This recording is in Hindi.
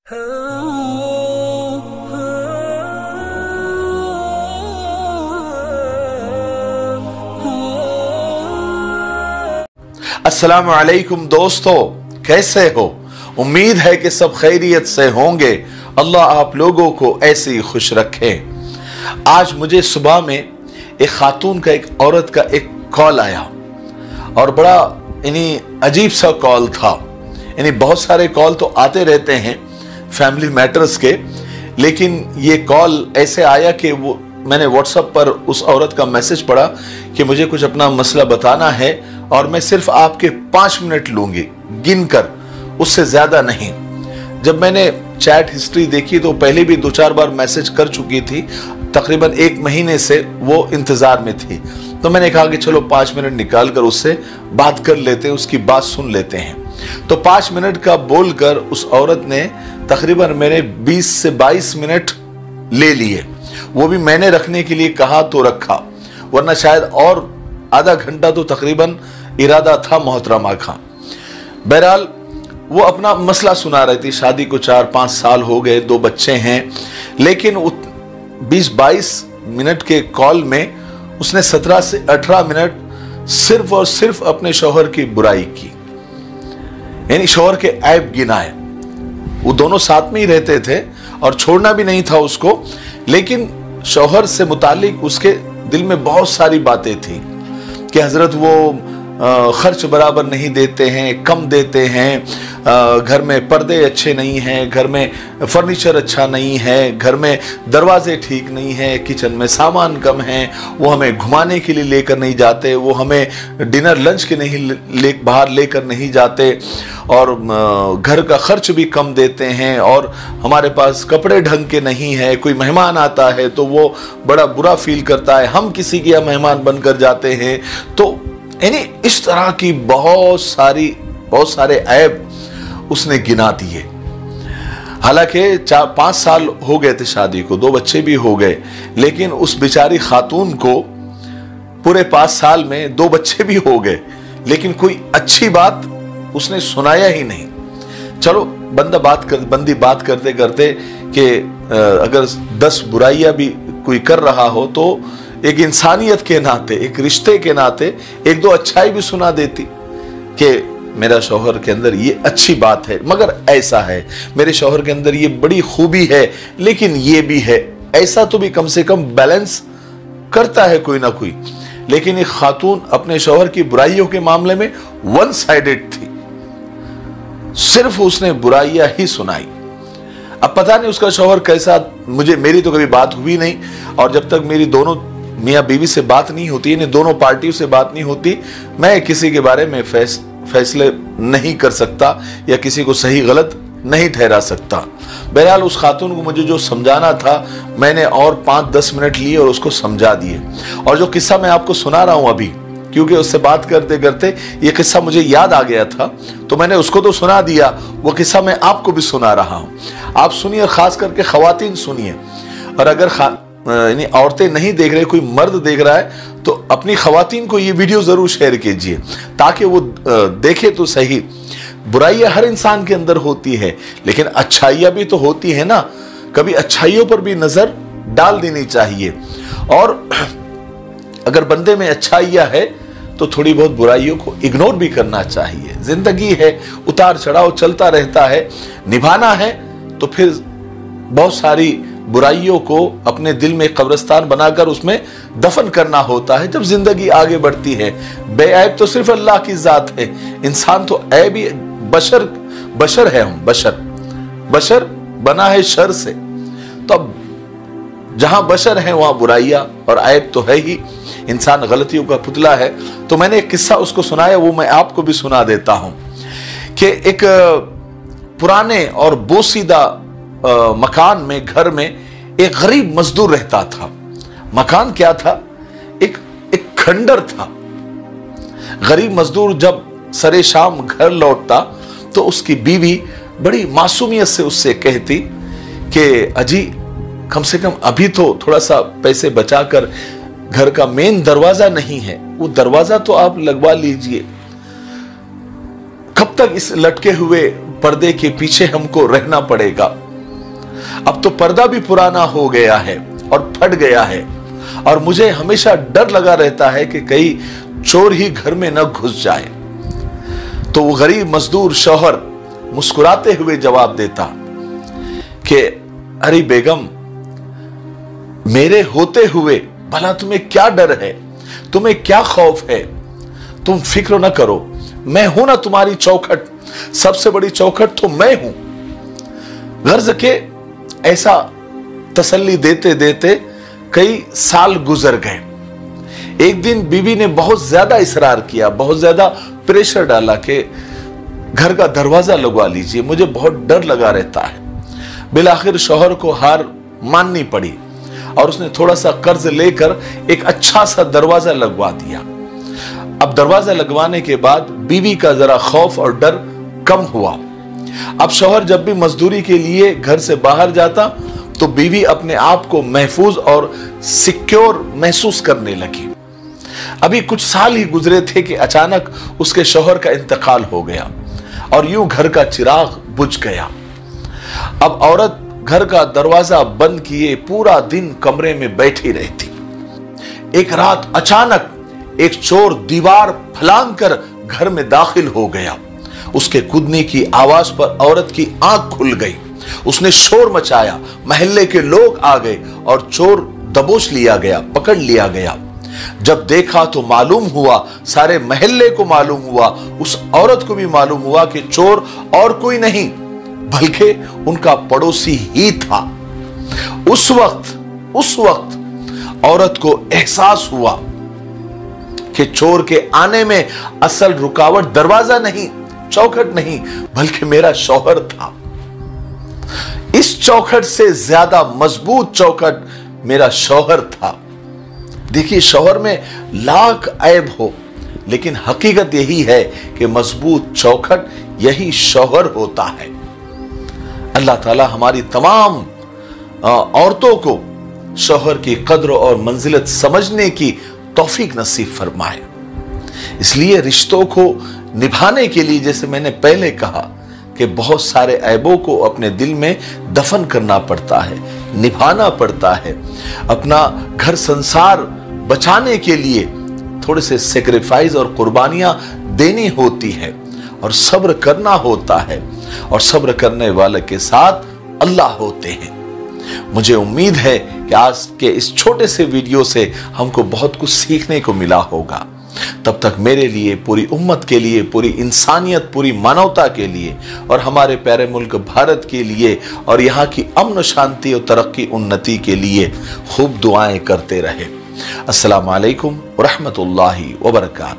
अस्सलामु अलैकुम दोस्तों, कैसे हो? उम्मीद है कि सब खैरियत से होंगे। अल्लाह आप लोगों को ऐसे ही खुश रखे। आज मुझे सुबह में एक खातून का, एक औरत का एक कॉल आया और बड़ा अजीब सा कॉल था। बहुत सारे कॉल तो आते रहते हैं फैमिली मैटर्स के, लेकिन ये कॉल ऐसे आया कि वो मैंने व्हाट्सएप पर उस औरत का मैसेज पढ़ा कि मुझे कुछ अपना मसला बताना है और मैं सिर्फ आपके 5 मिनट लूंगी, गिनकर, उससे ज्यादा नहीं। जब मैंने चैट हिस्ट्री देखी तो पहले भी 2-4 बार मैसेज कर चुकी थी, तकरीबन 1 महीने से वो इंतजार में थी। तो मैंने कहा कि चलो 5 मिनट निकाल कर उससे बात कर लेते हैं, उसकी बात सुन लेते हैं। तो 5 मिनट का बोलकर उस औरत ने तकरीबन मेरे 20 से 22 मिनट ले लिए। वो भी मैंने रखने के लिए कहा तो रखा, वरना शायद और आधा घंटा तो तकरीबन इरादा था मोहतरमा का। बहरहाल वो अपना मसला सुना रही थी। शादी को 4-5 साल हो गए, 2 बच्चे हैं, लेकिन 20-22 मिनट के कॉल में उसने 17 से 18 मिनट सिर्फ और सिर्फ अपने शौहर की बुराई की, यानी शौहर के ऐब गिनाए। वो दोनों साथ में ही रहते थे और छोड़ना भी नहीं था उसको, लेकिन शौहर से मुतालिक उसके दिल में बहुत सारी बातें थी कि हजरत वो खर्च बराबर नहीं देते हैं, कम देते हैं, घर में पर्दे अच्छे नहीं हैं, घर में फर्नीचर अच्छा नहीं है, घर में दरवाजे ठीक नहीं है, किचन में सामान कम है, वो हमें घुमाने के लिए लेकर नहीं जाते, वो हमें डिनर लंच के नहीं बाहर लेकर नहीं जाते, और घर का खर्च भी कम देते हैं, और हमारे पास कपड़े ढंग के नहीं है, कोई मेहमान आता है तो वो बड़ा बुरा फील करता है, हम किसी के यहाँ मेहमान बनकर जाते हैं। तो इस तरह की बहुत सारे ऐब उसने गिना दिए। हालांकि 4-5 साल हो गए थे शादी को, 2 बच्चे भी हो गए, लेकिन उस बेचारी खातून को पूरे 5 साल में 2 बच्चे भी हो गए, लेकिन कोई अच्छी बात उसने सुनाया ही नहीं। चलो बंदी बात करते करते कि अगर 10 बुराइयां भी कोई कर रहा हो तो एक इंसानियत के नाते, एक रिश्ते के नाते 1-2 अच्छाई भी सुना देती कि मेरा शौहर के अंदर ये अच्छी बात है, मगर ऐसा है, मेरे शौहर के अंदर ये बड़ी खूबी है, लेकिन ये भी है। ऐसा तो भी कम से कम बैलेंस करता है कोई ना कोई। लेकिन ये खातून अपने शौहर की बुराइयों के मामले में 1 साइडेड थी, सिर्फ उसने बुराइयां ही सुनाई। अब पता नहीं उसका शौहर कैसा, मेरी तो कभी बात हुई नहीं, और जब तक मेरी दोनों मियाँ बीवी से बात नहीं होती, यानी दोनों पार्टियों से बात नहीं होती, मैं किसी के बारे में फैसले नहीं कर सकता या किसी को सही गलत नहीं ठहरा सकता। बहरहाल उस खातून को मुझे जो समझाना था, मैंने और 5-10 मिनट लिए और उसको समझा दिए। और जो किस्सा मैं आपको सुना रहा हूं अभी, क्योंकि उससे बात करते करते ये किस्सा मुझे याद आ गया था, तो मैंने उसको तो सुना दिया, वो किस्सा मैं आपको भी सुना रहा हूं। आप सुनिए, और खास करके खवातीन सुनिए। और अगर औरतें नहीं देख रहे, कोई मर्द देख रहा है, तो अपनी खवातीन को ये वीडियो जरूर शेयर कीजिए ताकि वो देखे तो सही। बुराइयां हर इंसान के अंदर होती है, लेकिन अच्छाइयां भी तो होती है ना। कभी अच्छाइयों पर भी नजर डाल देनी चाहिए, और अगर बंदे में अच्छाइयां है तो थोड़ी बहुत बुराइयों को इग्नोर भी करना चाहिए। जिंदगी है, उतार चढ़ाव चलता रहता है, निभाना है तो फिर बहुत सारी बुराइयों को अपने दिल में कब्रिस्तान बनाकर उसमें दफन करना होता है जब जिंदगी आगे बढ़ती है। बेऐब तो सिर्फ अल्लाह की जात है, इंसान तो ऐब ही, बशर है, हम बशर बना है शर से। तो अब जहां बशर है वहां बुराइयां और ऐब तो है ही, इंसान गलतियों का पुतला है। तो मैंने एक किस्सा उसको सुनाया, वो मैं आपको भी सुना देता हूं कि एक पुराने और बोसीदा मकान में, घर में एक गरीब मजदूर रहता था। मकान क्या था? एक खंडर था। गरीब मजदूर जब सरे शाम घर लौटता तो उसकी बीवी बड़ी मासूमियत से उससे कहती कि अजी, कम से कम अभी तो थोड़ा सा पैसे बचाकर, घर का मेन दरवाजा नहीं है, वो दरवाजा तो आप लगवा लीजिए। कब तक इस लटके हुए पर्दे के पीछे हमको रहना पड़ेगा। अब तो पर्दा भी पुराना हो गया है और फट गया है, और मुझे हमेशा डर लगा रहता है कि कहीं चोर ही घर में न घुस जाए। तो वो गरीब मजदूर शौहर मुस्कुराते हुए जवाब देता कि अरे बेगम, मेरे होते हुए भला तुम्हें क्या डर है, तुम्हें क्या खौफ है, तुम फिक्र न करो, मैं हूं ना तुम्हारी चौखट, सबसे बड़ी चौखट तो मैं हूं। गर्ज के ऐसा तसल्ली देते देते कई साल गुजर गए। एक दिन बीवी ने बहुत ज्यादा इसरार किया, बहुत ज्यादा प्रेशर डाला कि घर का दरवाजा लगवा लीजिए, मुझे बहुत डर लगा रहता है। बिलाखिर शौहर को हार माननी पड़ी और उसने थोड़ा सा कर्ज लेकर एक अच्छा सा दरवाजा लगवा दिया। अब दरवाजा लगवाने के बाद बीवी का जरा खौफ और डर कम हुआ। अब शौहर जब भी मजदूरी के लिए घर से बाहर जाता तो बीवी अपने आप को महफूज और सिक्योर महसूस करने लगी। अभी कुछ साल ही गुजरे थे कि अचानक उसके शौहर का इंतकाल हो गया और यूं घर का चिराग बुझ गया। अब औरत घर का दरवाजा बंद किए पूरा दिन कमरे में बैठी रहती। एक रात अचानक एक चोर दीवार फलांग कर घर में दाखिल हो गया। उसके कूदने की आवाज पर औरत की आंख खुल गई। उसने शोर मचाया, महल्ले के लोग आ गए और चोर दबोच लिया गया, पकड़ लिया गया। जब देखा तो मालूम हुआ, सारे महल्ले को मालूम हुआ, उस औरत को भी मालूम हुआ कि चोर और कोई नहीं बल्कि उनका पड़ोसी ही था। उस वक्त औरत को एहसास हुआ कि चोर के आने में असल रुकावट दरवाजा नहीं, चौखट नहीं, बल्कि मेरा शौहर था। इस चौखट से ज्यादा मजबूत चौखट मेरा शौहर था। देखिए, शौहर में लाख ऐब हो, लेकिन हकीकत यही है कि मजबूत चौखट यही शौहर होता है। अल्लाह ताला हमारी तमाम औरतों को शौहर की कद्र और मंजिलत समझने की तौफीक नसीब फरमाए। इसलिए रिश्तों को निभाने के लिए, जैसे मैंने पहले कहा, कि बहुत सारे ऐबों को अपने दिल में दफन करना पड़ता है, निभाना पड़ता है। अपना घर संसार बचाने के लिए थोड़े से सेक्रीफाइस और कुर्बानियां देनी होती है और सब्र करना होता है, और सब्र करने वाले के साथ अल्लाह होते हैं। मुझे उम्मीद है कि आज के इस छोटे से वीडियो से हमको बहुत कुछ सीखने को मिला होगा। तब तक मेरे लिए, पूरी उम्मत के लिए, पूरी इंसानियत, पूरी मानवता के लिए और हमारे प्यारे मुल्क भारत के लिए और यहाँ की अमन शांति और तरक्की उन्नति के लिए खूब दुआएं करते रहे। अस्सलामु अलैकुम व रहमतुल्लाहि व बरकातहू।